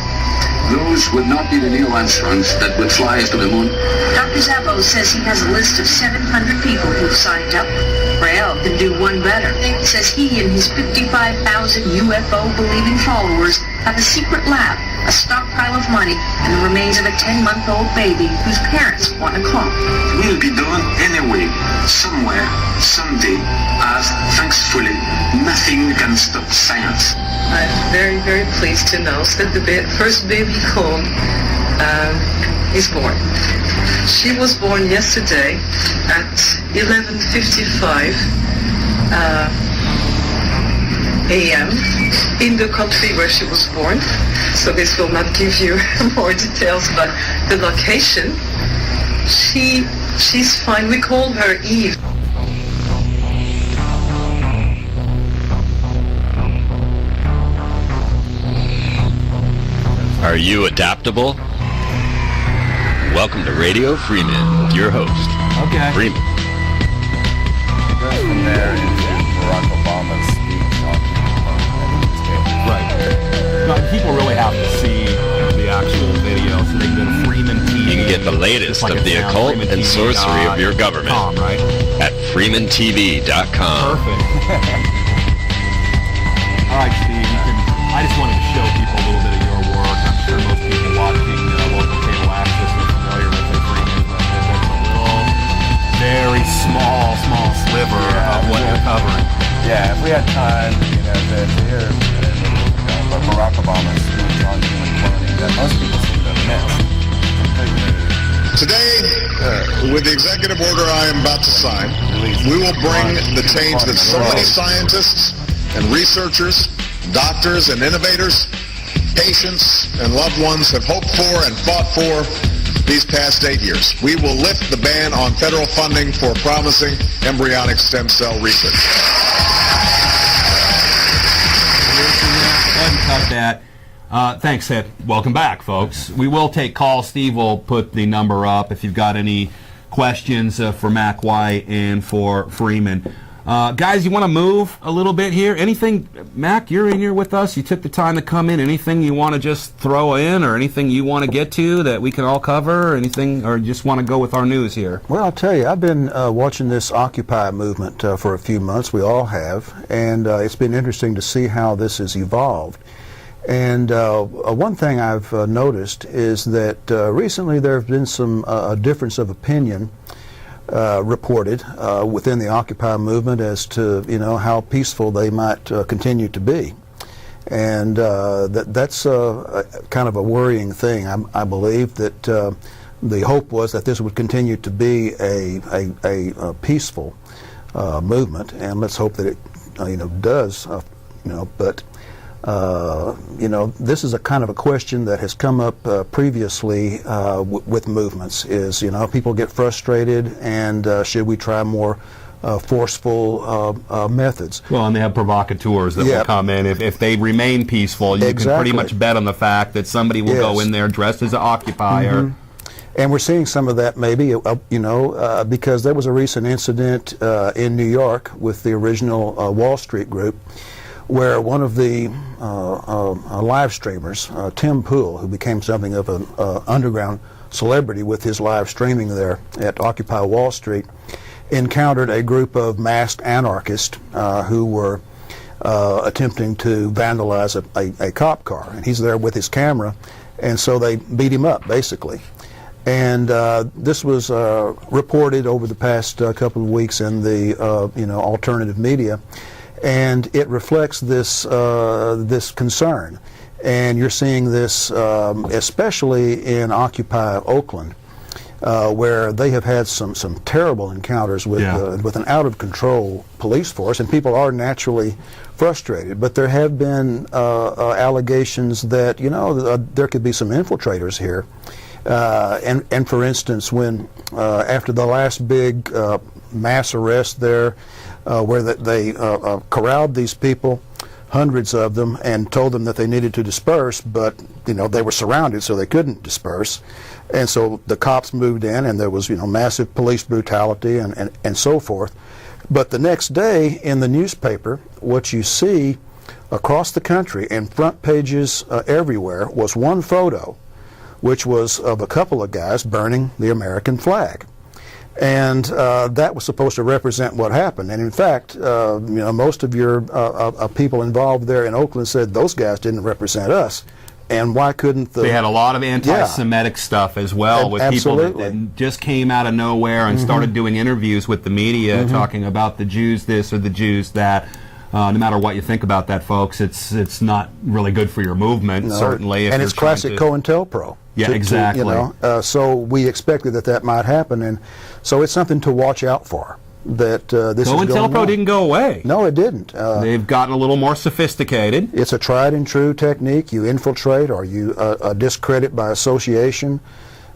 those would not be the Neil Armstrongs that would fly us to the moon. Dr. Zappos says he has a list of 700 people who've signed up. Rael can do one better. Says he and his 55,000 UFO-believing followers have a secret lab, a stockpile of money, and the remains of a 10-month-old baby whose parents want to clone. It will be done anyway, somewhere, someday, as, thankfully, nothing can stop science. I'm very, very pleased to announce that the first baby clone is born. She was born yesterday at 11:55 a.m. in the country where she was born. So this will not give you more details about the location. She's fine. We call her Eve. you adaptable? Welcome to Radio Freeman with your host, Okay. Freeman. From there into Barack Obama's speech on Right. But people really have to see the actual video, so they can go to Freeman TV. You can get the latest Just like of the it sounds, occult and sorcery of your government right? at freemantv.com. Perfect. All right, Steve. I just wanted to show people a little bit of your work. I'm sure most people watching local cable access are familiar with it, Freeman, but that's a little, very small sliver of what you're covering. Yeah, if we had time, to hear Barack Obama's speech on human cloning that most people seem to miss. Today, with the executive order I am about to sign, we will bring the change that so many scientists and researchers, doctors and innovators, patients and loved ones have hoped for and fought for these past 8 years. We will lift the ban on federal funding for promising embryonic stem cell research. Cut that. Thanks, Ed. Welcome back, folks. We will take calls. Steve will put the number up if you've got any questions for Mack White and for Freeman. Guys, you want to move a little bit here? Anything, Mack, you're in here with us. You took the time to come in. Anything you want to just throw in or anything you want to get to that we can all cover? Anything, or just want to go with our news here? Well, I'll tell you, I've been watching this Occupy movement for a few months. We all have. And it's been interesting to see how this has evolved. And one thing I've noticed is that recently there have been some difference of opinion reported within the Occupy movement as to how peaceful they might continue to be, and that's kind of a worrying thing. I believe that the hope was that this would continue to be a peaceful movement, and let's hope that it does. But this is a kind of a question that has come up previously with movements. Is people get frustrated, and should we try more forceful methods? Well, and they have provocateurs that will come in. If they remain peaceful, you can pretty much bet on the fact that somebody will go in there dressed as an occupier. Mm-hmm. And we're seeing some of that maybe, because there was a recent incident in New York with the original Wall Street group, where one of the live streamers, Tim Pool, who became something of an underground celebrity with his live streaming there at Occupy Wall Street, encountered a group of masked anarchists who were attempting to vandalize a cop car. And he's there with his camera, and so they beat him up, basically. And this was reported over the past couple of weeks in the alternative media. And it reflects this this concern, and you're seeing this especially in Occupy Oakland, where they have had some terrible encounters with an out of control police force, and people are naturally frustrated. But there have been allegations that there could be some infiltrators here, and for instance, when after the last big mass arrest there, where they corralled these people, hundreds of them, and told them that they needed to disperse, but they were surrounded, so they couldn't disperse, and so the cops moved in, and there was massive police brutality and so forth. But the next day in the newspaper, what you see across the country and front pages everywhere was one photo, which was of a couple of guys burning the American flag. And that was supposed to represent what happened. And in fact, most of your people involved there in Oakland said those guys didn't represent us. And why couldn't they had a lot of anti-Semitic stuff as well with people that just came out of nowhere and started doing interviews with the media talking about the Jews this or the Jews that. No matter what you think about that, folks, it's not really good for your movement, certainly. If and it's classic COINTELPRO. Yeah, exactly. So we expected that might happen, and so it's something to watch out for. That this COINTELPRO didn't go away. No, it didn't. They've gotten a little more sophisticated. It's a tried and true technique. You infiltrate or you discredit by association.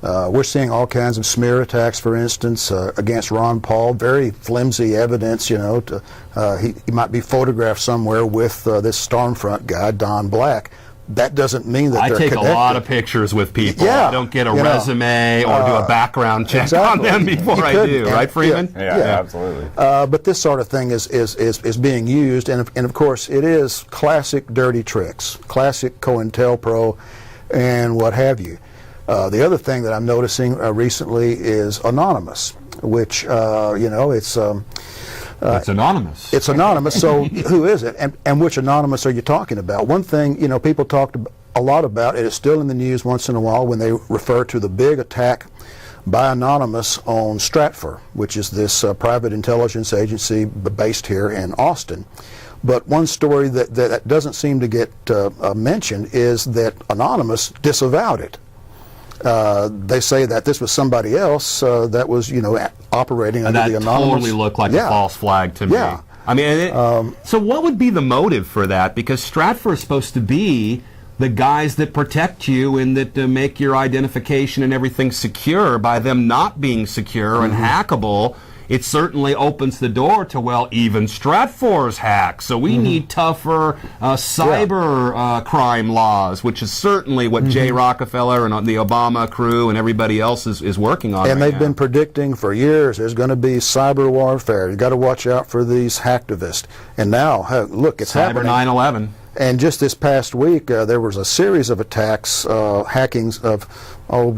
We're seeing all kinds of smear attacks, for instance, against Ron Paul. Very flimsy evidence, he might be photographed somewhere with this Stormfront guy, Don Black, that doesn't mean that I they're take connected. a lot of pictures with people. Yeah, I don't get a you know, resume or do a background check exactly. on them before You I could, do, and- right, Freeman? Yeah, absolutely. But this sort of thing is being used, and of course it is classic dirty tricks, classic COINTELPRO, and what have you. The other thing that I'm noticing recently is anonymous, which it's anonymous. It's anonymous. So who is it, and which anonymous are you talking about? One thing people talked a lot about, it is still in the news once in a while when they refer to the big attack by Anonymous on Stratfor, which is this private intelligence agency based here in Austin. But one story that doesn't seem to get mentioned is that Anonymous disavowed it. They say that this was somebody else that was, operating under the Anonymous. That totally looked like a false flag to me. Yeah. I mean, so what would be the motive for that? Because Stratfor is supposed to be the guys that protect you and that make your identification and everything secure. By them not being secure and hackable, it certainly opens the door to, well, even Stratfor's hacked. So we need tougher cyber crime laws, which is certainly what Jay Rockefeller and the Obama crew and everybody else is working on. And right they've now. been predicting for years there's going to be cyber warfare. You've got to watch out for these hacktivists. And now, look, it's Cyber happening. 9/11. And just this past week, there was a series of attacks, hackings of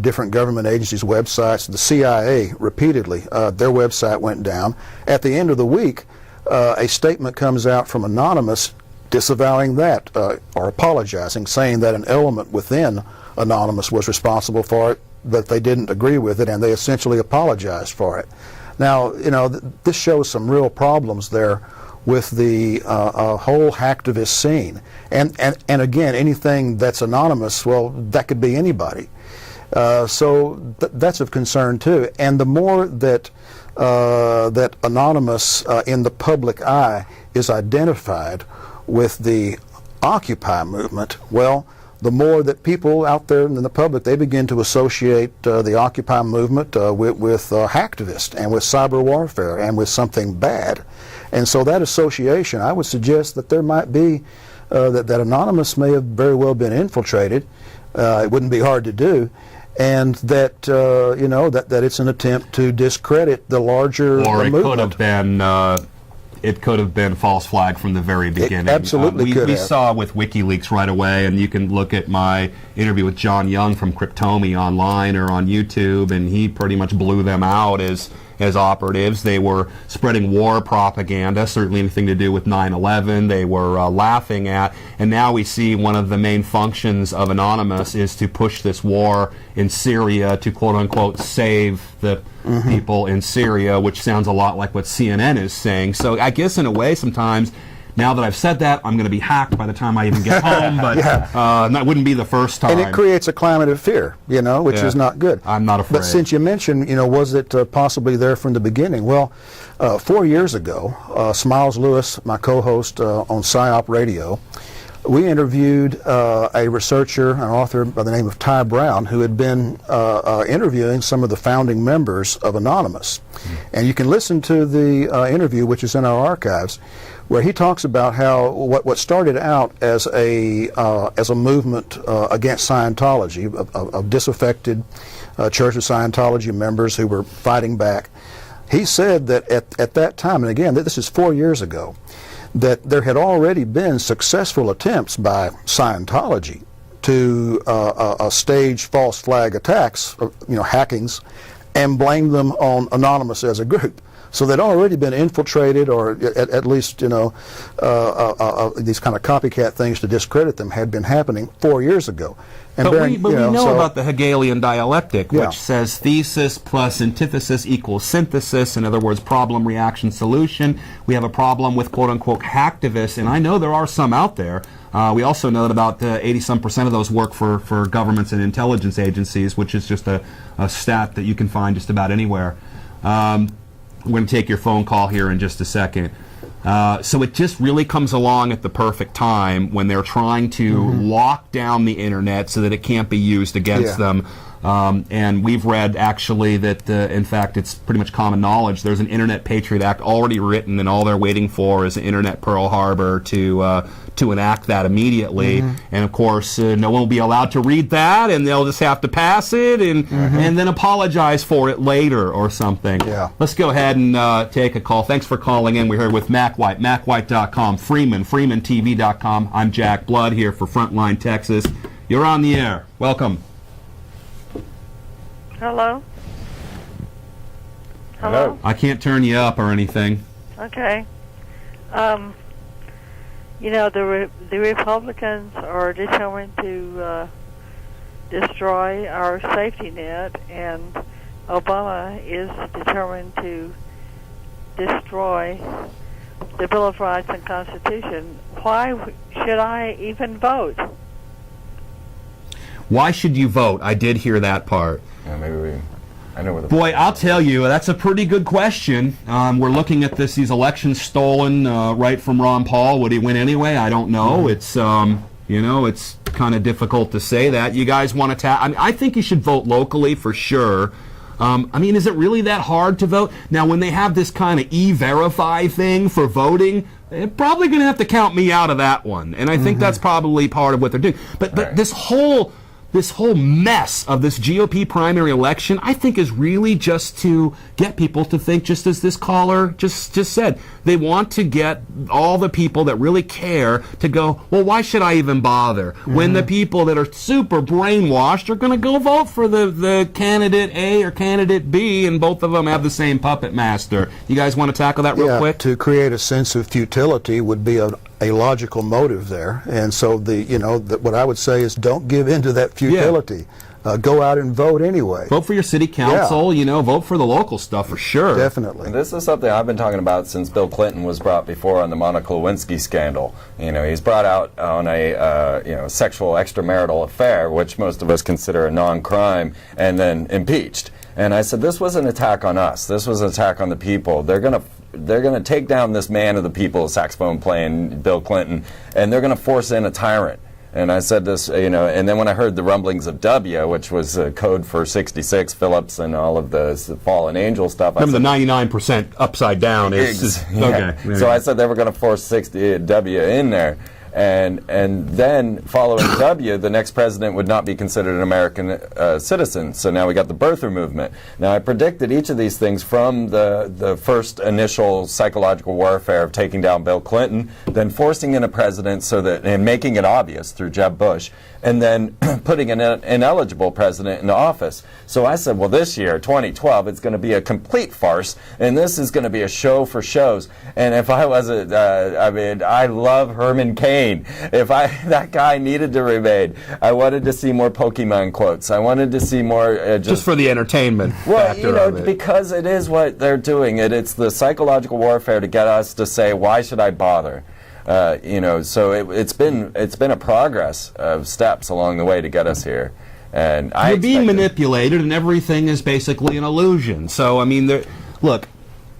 different government agencies' websites. The CIA, repeatedly, their website went down. At the end of the week, a statement comes out from Anonymous disavowing that, or apologizing, saying that an element within Anonymous was responsible for it, that they didn't agree with it, and they essentially apologized for it. Now, this shows some real problems there with the whole hacktivist scene. And again, anything that's anonymous, well, that could be anybody. So that's of concern too. And the more that that anonymous in the public eye is identified with the Occupy movement, well, the more that people out there in the public, they begin to associate the Occupy movement with hacktivists and with cyber warfare and with something bad. And so that association, I would suggest that there might be, that Anonymous may have very well been infiltrated. It wouldn't be hard to do. And that, that it's an attempt to discredit the larger Or it movement. could have been... it could have been false flag from the very beginning. It absolutely could we have. saw with WikiLeaks right away, and you can look at my interview with John Young from Cryptomi online or on YouTube, and he pretty much blew them out as operatives. They were spreading war propaganda, certainly anything to do with 9/11 they were laughing at, and now we see one of the main functions of Anonymous is to push this war in Syria to quote-unquote save the people in Syria, which sounds a lot like what CNN is saying. So I guess in a way sometimes, now that I've said that, I'm going to be hacked by the time I even get home, but that wouldn't be the first time. And it creates a climate of fear, which is not good. I'm not afraid. But since you mentioned, was it possibly there from the beginning? Well, 4 years ago, Smiles Lewis, my co-host on PsyOp Radio, we interviewed a researcher, an author by the name of Ty Brown, who had been interviewing some of the founding members of Anonymous. And you can listen to the interview, which is in our archives, where he talks about how what started out as a movement against Scientology, of disaffected Church of Scientology members who were fighting back. He said that at that time, and again, this is 4 years ago, that there had already been successful attempts by Scientology to stage false flag attacks, hackings, and blame them on Anonymous as a group. So they'd already been infiltrated, or at least, these kind of copycat things to discredit them had been happening 4 years ago. And But we know about the Hegelian dialectic, which says thesis plus antithesis equals synthesis. In other words, problem, reaction, solution. We have a problem with quote-unquote hacktivists, and I know there are some out there. We also know that about 80-some% of those work for governments and intelligence agencies, which is just a stat that you can find just about anywhere. We're going to take your phone call here in just a second. So it just really comes along at the perfect time when they're trying to lock down the internet so that it can't be used against them. And we've read, actually, that, in fact, it's pretty much common knowledge. There's an Internet Patriot Act already written, and all they're waiting for is an Internet Pearl Harbor to enact that immediately. And, of course, no one will be allowed to read that, and they'll just have to pass it and then apologize for it later or something. Yeah. Let's go ahead and take a call. Thanks for calling in. We're here with Mack White, MackWhite.com, Freeman, FreemanTV.com. I'm Jack Blood here for Frontline, Texas. You're on the air. Welcome. Hello? Hello. I can't turn you up or anything. Okay. You know, the Republicans are determined to destroy our safety net, and Obama is determined to destroy the Bill of Rights and Constitution. Why should I even vote? Why should you vote? I did hear that part. Yeah, I know where the... Boy, I'll tell you, that's a pretty good question. We're looking at these elections stolen right from Ron Paul. Would he win anyway? I don't know. It's, it's kind of difficult to say that. You guys want to I think you should vote locally for sure. Is it really that hard to vote? Now, when they have this kind of e-verify thing for voting, they're probably going to have to count me out of that one. And I think that's probably part of what they're doing. But Right. this whole mess of this GOP primary election, I think, is really just to get people to think, just as this caller just said. They want to get all the people that really care to go, well, why should I even bother? When the people that are super brainwashed are going to go vote for the candidate A or candidate B, and both of them have the same puppet master. You guys want to tackle that real quick? To create a sense of futility would be a logical motive there, and so what I would say is don't give in to that futility. Go out and vote anyway. Vote for your city council. Vote for the local stuff for sure. Definitely. This is something I've been talking about since Bill Clinton was brought before on the Monica Lewinsky scandal. He's brought out on a sexual extramarital affair, which most of us consider a non-crime, and then impeached. And I said, this was an attack on us. This was an attack on the people. They're going to take down this man of the people, saxophone playing Bill Clinton, and they're going to force in a tyrant. And I said this, and then when I heard the rumblings of W, which was code for 66, Phillips, and all of the fallen angel stuff. Remember the 99% upside down is okay. So I said they were going to force 60 W in there. And then following W, the next president would not be considered an American citizen. So now we got the birther movement. Now I predicted each of these things from the first initial psychological warfare of taking down Bill Clinton, then forcing in a president and making it obvious through Jeb Bush, and then putting an ineligible president into office. So I said, well, this year, 2012, it's going to be a complete farce, and this is going to be a show for shows. And if I was I love Herman Cain. If that guy needed to remain, I wanted to see more Pokemon quotes. I wanted to see more just for the entertainment. Well, because it is what they're doing. It's the psychological warfare to get us to say, why should I bother? So it's been a progress of steps along the way to get us here. And you're being manipulated, and everything is basically an illusion. So look.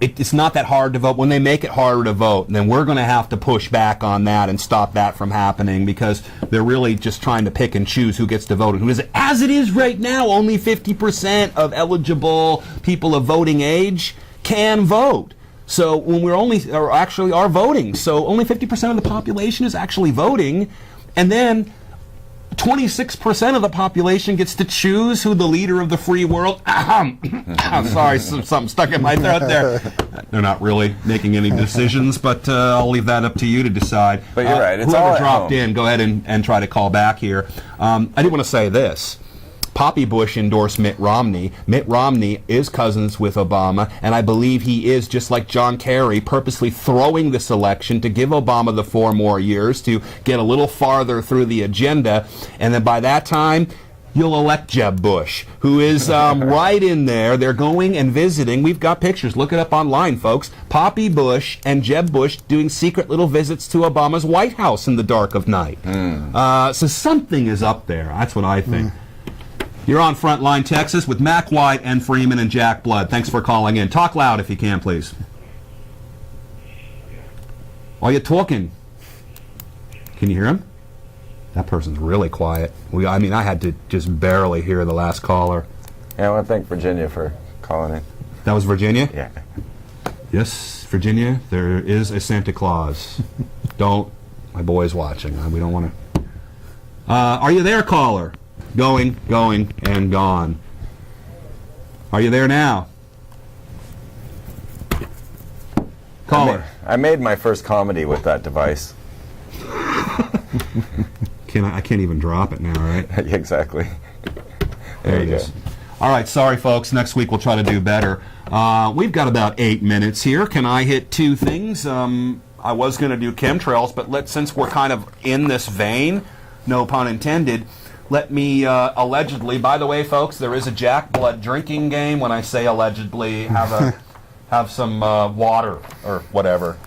It's not that hard to vote. When they make it harder to vote, then we're going to have to push back on that and stop that from happening, because they're really just trying to pick and choose who gets to vote and who isn't. As it is right now, only 50% of eligible people of voting age can vote. So when are voting. So only 50% of the population is actually voting, and then 26% of the population gets to choose who the leader of the free world. I'm sorry, something stuck in my throat there. They're not really making any decisions, but I'll leave that up to you to decide. But you're right. It's whoever all dropped in, go ahead and try to call back here. I did want to say this. Poppy Bush endorsed Mitt Romney. Mitt Romney is cousins with Obama, and I believe he is, just like John Kerry, purposely throwing this election to give Obama the 4 more years to get a little farther through the agenda, and then by that time, you'll elect Jeb Bush, who is right in there. They're going and visiting. We've got pictures. Look it up online, folks. Poppy Bush and Jeb Bush doing secret little visits to Obama's White House in the dark of night. So something is up there. That's what I think. You're on Frontline, Texas, with Mack White and Freeman and Jack Blood. Thanks for calling in. Talk loud if you can, please. Are you talking? Can you hear him? That person's really quiet. I mean, I had to just barely hear the last caller. Yeah, I want to thank Virginia for calling in. That was Virginia? Yeah. Yes, Virginia, there is a Santa Claus. Don't. My boy's watching. We don't want to. Are you there, caller? Going, and gone. Are you there now? Caller. I made my first comedy with that device. I can't even drop it now, right? Exactly. There he is. All right, sorry, folks. Next week we'll try to do better. We've got about 8 minutes here. Can I hit 2 things? I was going to do chemtrails, but since we're kind of in this vein, no pun intended, let me allegedly, by the way, folks, there is a Jack Blood drinking game. When I say allegedly, have some water or whatever.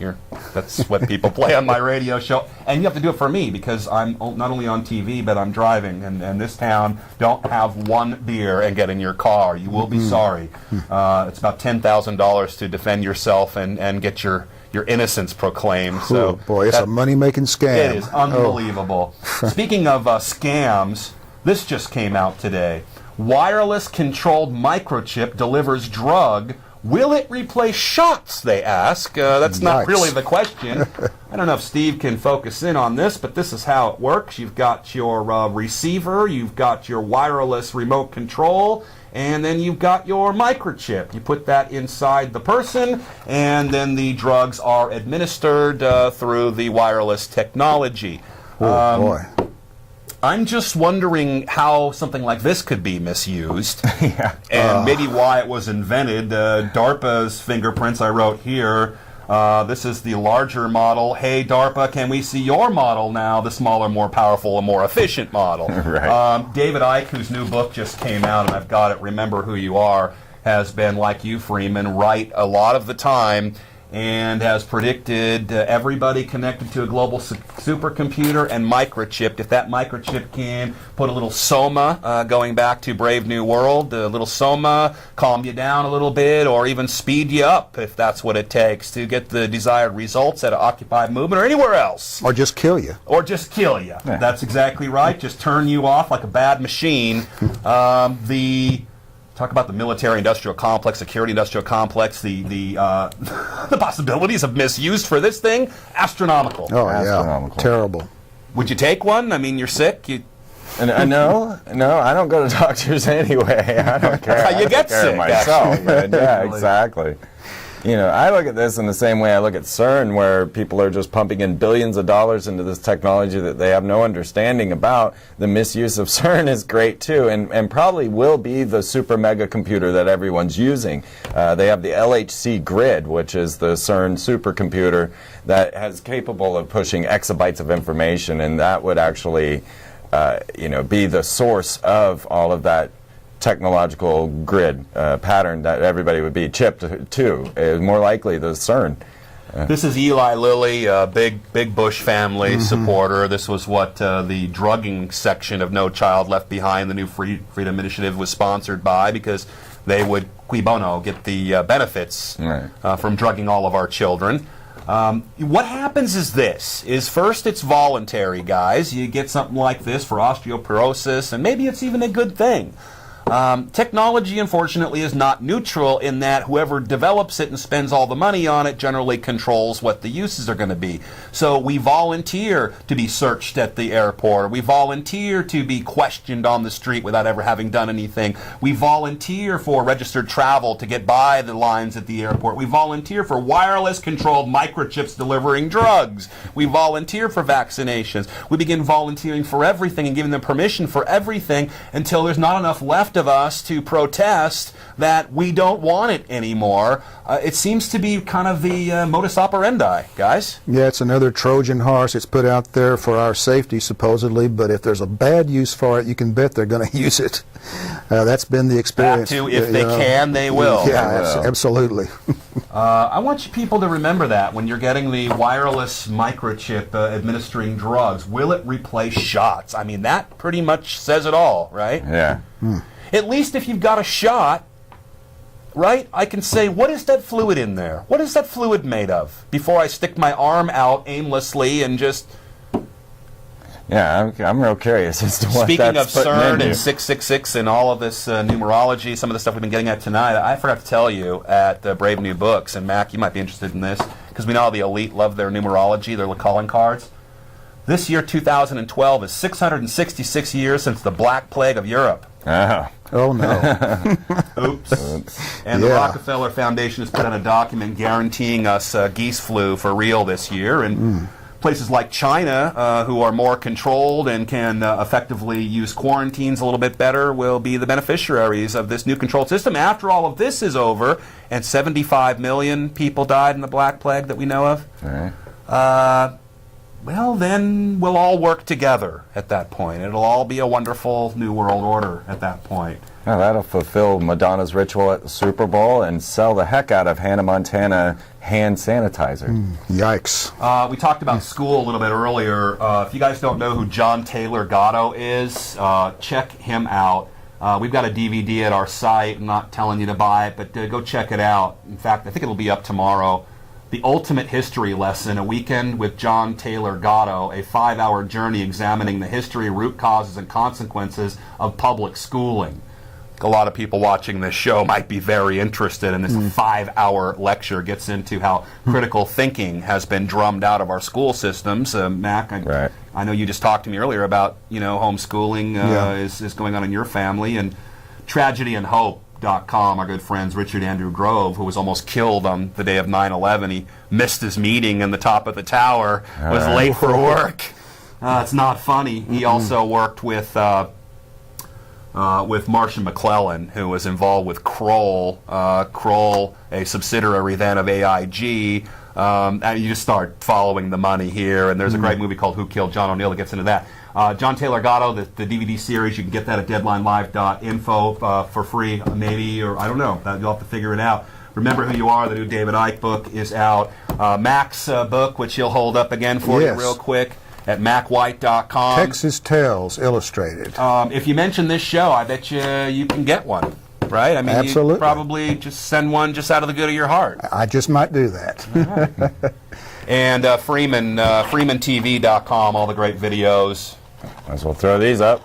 That's what people play on my radio show. And you have to do it for me because I'm not only on TV, but I'm driving. And this town, don't have one beer and get in your car. You will be sorry. It's about $10,000 to defend yourself and get your innocence proclaimed. So boy, it's a money-making scam. It is unbelievable. Speaking of scams, this just came out today. Wireless controlled microchip delivers drug. Will it replace shots, they ask. That's not really the question. I don't know if Steve can focus in on this, but this is how it works. You've got your receiver, you've got your wireless remote control, and then you've got your microchip. You put that inside the person, and then the drugs are administered through the wireless technology. Oh, boy. I'm just wondering how something like this could be misused, and maybe why it was invented. DARPA's fingerprints I wrote here. This is the larger model. Hey, DARPA, can we see your model now? The smaller, more powerful, and more efficient model. Right. David Icke, whose new book just came out, and I've got it, Remember Who You Are, has been, like you, Freeman, right a lot of the time, and has predicted everybody connected to a global supercomputer and microchipped. If that microchip can put a little soma, going back to Brave New World, a little soma, calm you down a little bit, or even speed you up if that's what it takes to get the desired results at an occupied movement or anywhere else. Or just kill you. Or just kill you. Yeah. That's exactly right. Just turn you off like a bad machine. Talk about the military-industrial complex, security-industrial complex, the possibilities of misuse for this thing, astronomical. Oh, astronomical. Yeah, terrible. Would you take one? I mean, you're sick. No, I don't go to doctors anyway. I don't care. You get sick myself. Yeah, exactly. I look at this in the same way I look at CERN, where people are just pumping in billions of dollars into this technology that they have no understanding about. The misuse of CERN is great too, and probably will be the super mega computer that everyone's using. They have the LHC grid, which is the CERN supercomputer that is capable of pushing exabytes of information, and that would actually be the source of all of that technological grid pattern that everybody would be chipped to. More likely the CERN. This is Eli Lilly, a big Bush family supporter. This was what the drugging section of No Child Left Behind, the new Freedom Initiative, was sponsored by, because they would, cui bono, get the benefits from drugging all of our children. What happens is this, first it's voluntary, guys. You get something like this for osteoporosis, and maybe it's even a good thing. Technology, unfortunately, is not neutral in that whoever develops it and spends all the money on it generally controls what the uses are going to be. So we volunteer to be searched at the airport. We volunteer to be questioned on the street without ever having done anything. We volunteer for registered travel to get by the lines at the airport. We volunteer for wireless controlled microchips delivering drugs. We volunteer for vaccinations. We begin volunteering for everything and giving them permission for everything until there's not enough left of us to protest that we don't want it anymore. It seems to be kind of the modus operandi, guys. Yeah, it's another Trojan horse. It's put out there for our safety, supposedly, but if there's a bad use for it, you can bet they're going to use it. That's been the experience. If they can, they will. Yeah, absolutely. I want you people to remember that when you're getting the wireless microchip administering drugs. Will it replace shots? I mean, that pretty much says it all, right? Yeah. At least if you've got a shot, right, I can say, what is that fluid in there? What is that fluid made of? Before I stick my arm out aimlessly and just... Yeah, I'm real curious as to what Speaking that's of putting CERN into. and 666 and all of this numerology, some of the stuff we've been getting at tonight, I forgot to tell you at Brave New Books, and Mack, you might be interested in this, because we know how the elite love their numerology, their calling cards. This year, 2012, is 666 years since the Black Plague of Europe. Oh, no. Oops. And the Rockefeller Foundation has put out a document guaranteeing us geese flu for real this year. And places like China, who are more controlled and can effectively use quarantines a little bit better, will be the beneficiaries of this new controlled system. After all of this is over, and 75 million people died in the Black Plague that we know of, well, then we'll all work together at that point. It'll all be a wonderful new world order at that point. Yeah, that'll fulfill Madonna's ritual at the Super Bowl and sell the heck out of Hannah Montana hand sanitizer. Yikes. We talked about school a little bit earlier. If you guys don't know who John Taylor Gatto is, check him out. We've got a DVD at our site. I'm not telling you to buy it, but go check it out. In fact, I think it'll be up tomorrow. The Ultimate History Lesson, a weekend with John Taylor Gatto, a 5-hour journey examining the history, root causes, and consequences of public schooling. A lot of people watching this show might be very interested in this 5-hour lecture. Gets into how critical thinking has been drummed out of our school systems. Mack, I know you just talked to me earlier about homeschooling is going on in your family, and Tragedy and Hope.com, our good friends Richard Andrew Grove, who was almost killed on the day of 9/11. He missed his meeting in the top of the tower, was late for work. It's not funny. He also worked with Marcia McClellan, who was involved with Kroll, a subsidiary then of AIG. And you just start following the money here, and there's a great movie called Who Killed John O'Neill that gets into that. John Taylor Gatto, the DVD series, you can get that at deadlinelive.info for free, maybe, or I don't know. You'll have to figure it out. Remember Who You Are, the new David Icke book, is out. Mack's book, which he'll hold up again for you real quick, at mackwhite.com. Texas Tales Illustrated. If you mention this show, I bet you can get one, right? I mean, Absolutely. You probably just send one just out of the good of your heart. I just might do that. All right. And Freeman, freemantv.com, all the great videos. Might as well throw these up.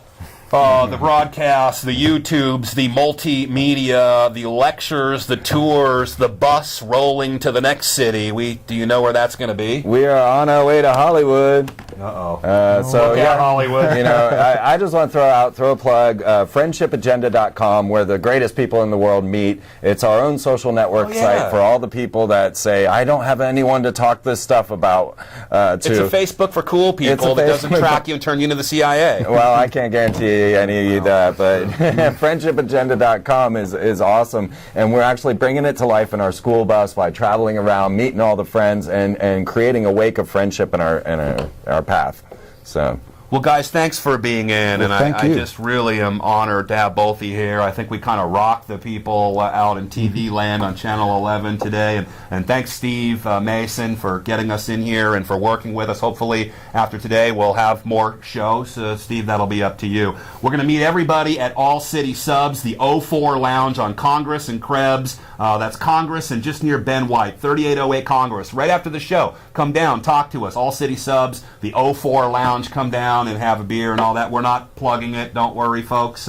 The broadcasts, the YouTubes, the multimedia, the lectures, the tours, the bus rolling to the next city. Do you know where that's going to be? We are on our way to Hollywood. So yeah, Hollywood. I just want to throw a plug. Friendshipagenda.com, where the greatest people in the world meet. It's our own social network site for all the people that say, I don't have anyone to talk this stuff about. It's a Facebook for cool people that doesn't track you and turn you into the CIA. Well, I can't guarantee any of that, but friendshipagenda.com is awesome, and we're actually bringing it to life in our school bus by traveling around, meeting all the friends, and creating a wake of friendship in our path. So. Well, guys, thanks for being in, and I just really am honored to have both of you here. I think we kind of rocked the people out in TV land on Channel 11 today, and thanks, Steve Mason, for getting us in here and for working with us. Hopefully, after today, we'll have more shows. Steve, that'll be up to you. We're going to meet everybody at All City Subs, the 04 Lounge on Congress and Krebs. That's Congress and just near Ben White, 3808 Congress. Right after the show, come down, talk to us. All City Subs, the 04 Lounge, come down and have a beer and all that. We're not plugging it, don't worry, folks.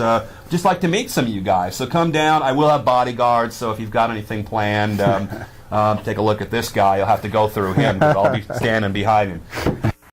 Just like to meet some of you guys, so come down. I will have bodyguards, so if you've got anything planned, take a look at this guy. You'll have to go through him, because I'll be standing behind him.